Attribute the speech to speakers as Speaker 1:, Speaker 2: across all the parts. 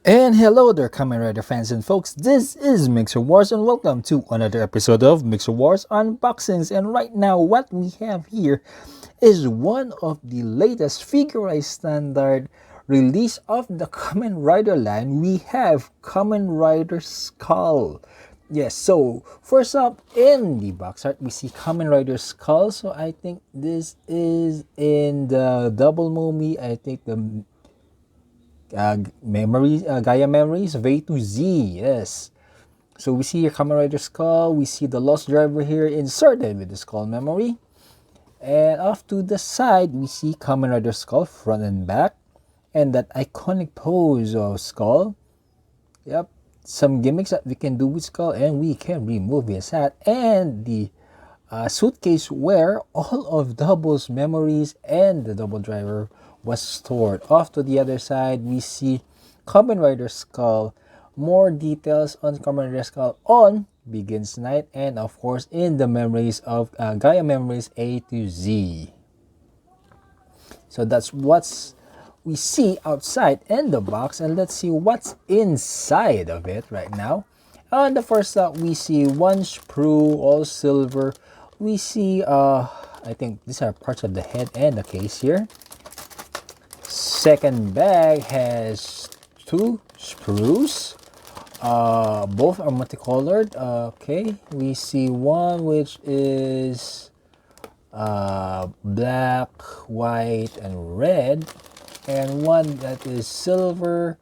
Speaker 1: And hello there, Kamen Rider fans and folks. This is Mixerwars, and welcome to another episode of Mixerwars Unboxings. And right now, what we have here is one of the latest figurized standard release of the Kamen Rider line. We have Kamen Rider Skull. Yes, so first up in the box art, we see Kamen Rider Skull. So I think this is in the double movie. I think the Gaia Memories of A to Z. Yes. So we see your Kamen Rider Skull. We see the Lost Driver here inserted with the Skull memory. And off to the side, we see Kamen Rider Skull front and back. And that iconic pose of Skull. Yep. Some gimmicks that we can do with Skull, and we can remove his hat. And the suitcase where all of Double's memories and the Double Driver was stored. Off to the other side, we see Kamen Rider Skull. More details on Kamen Rider Skull on Begins Night, and of course in the memories of Gaia Memories A to Z. So that's what we see outside in the box, and let's see what's inside of it right now. On the first up, we see one sprue, all silver. We see, I think these are parts of the head and the case here. Second bag has two sprues. Both are multicolored. Okay, we see one which is black, white, and red, and one that is silver,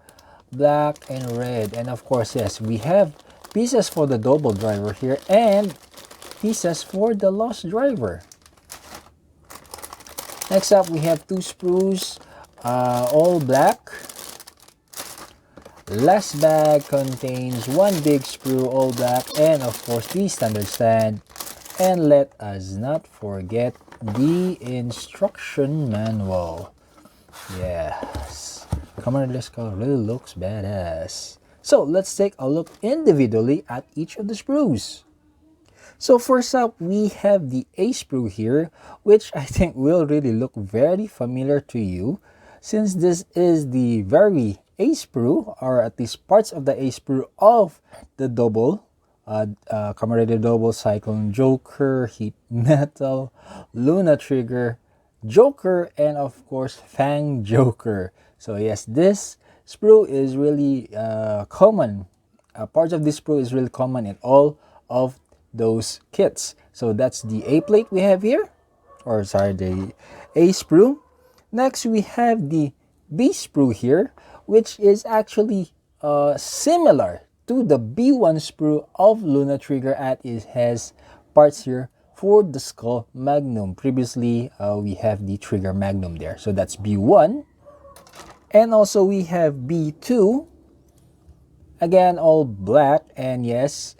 Speaker 1: black, and red. And of course, yes, we have pieces for the Double Driver here and pieces for the Lost Driver. Next up, we have two sprues, all black. Last bag contains one big sprue, all black, and of course the standard stand. And let us not forget the instruction manual. Yes, Kamen Rider Skull really looks badass. So let's take a look individually at each of the sprues. So first up, we have the A sprue here, which I think will really look very familiar to you, since this is the very A sprue, or at least parts of the A sprue of the double, Kamen Rider Double, Cyclone Joker, Heat Metal, Luna Trigger, Joker, and of course Fang Joker. So yes, this sprue is really common. Parts of this sprue is really common in all of those kits. So that's the A plate we have here, or sorry, the A sprue. Next, we have the B sprue here, which is actually similar to the B1 sprue of Luna Trigger, as it has parts here for the Skull Magnum. Previously, we have the Trigger Magnum there. So that's B1. And also we have B2. Again, all black. And yes,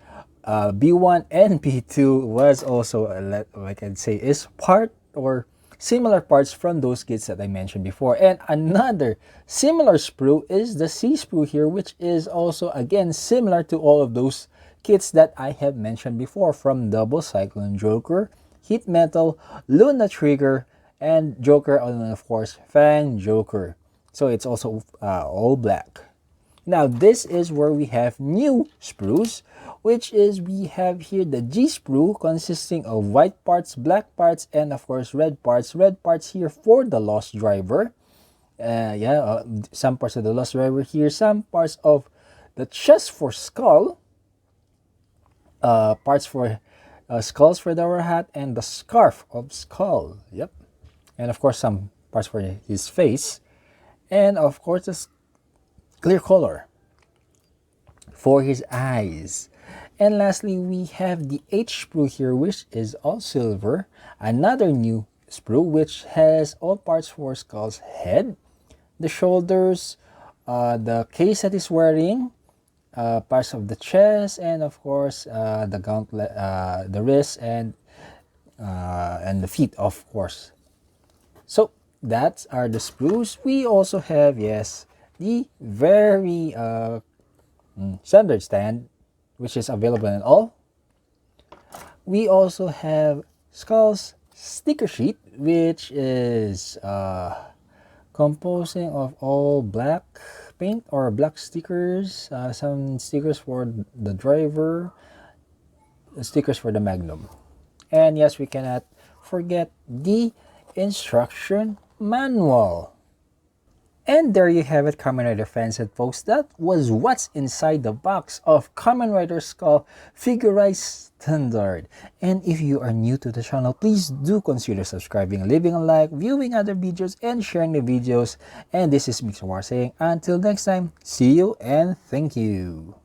Speaker 1: B1 and B2 was also, like I'd say, is part or similar parts from those kits that I mentioned before. And another similar sprue is the C sprue here, which is also again similar to all of those kits that I have mentioned before, from Double, Cyclone Joker, Heat Metal, Luna Trigger, and Joker, and of course Fang Joker. So it's also all black. Now this is where we have new sprues, which is we have here the G sprue, consisting of white parts, black parts, and of course red parts. Red parts here for the Lost Driver. Some parts of the Lost Driver here, some parts of the chest for Skull, parts for Skulls for the hat, and the scarf of Skull. Yep. And of course some parts for his face, and of course the clear color for his eyes. And lastly, we have the H sprue here, which is all silver. Another new sprue which has all parts for Skull's head, the shoulders, the case that he's wearing, parts of the chest, and of course the gauntlet, the wrist, and the feet, of course. So that are the sprues. We also have, yes, the very standard stand, which is available in all. We also have Skull's sticker sheet, which is composing of all black paint or black stickers, some stickers for the driver, stickers for the Magnum. And yes, we cannot forget the instruction manual. And there you have it, Kamen Rider fans and folks. That was what's inside the box of Kamen Rider Skull Figurized Standard. And if you are new to the channel, please do consider subscribing, leaving a like, viewing other videos, and sharing the videos. And this is Mixerwars saying until next time, see you and thank you.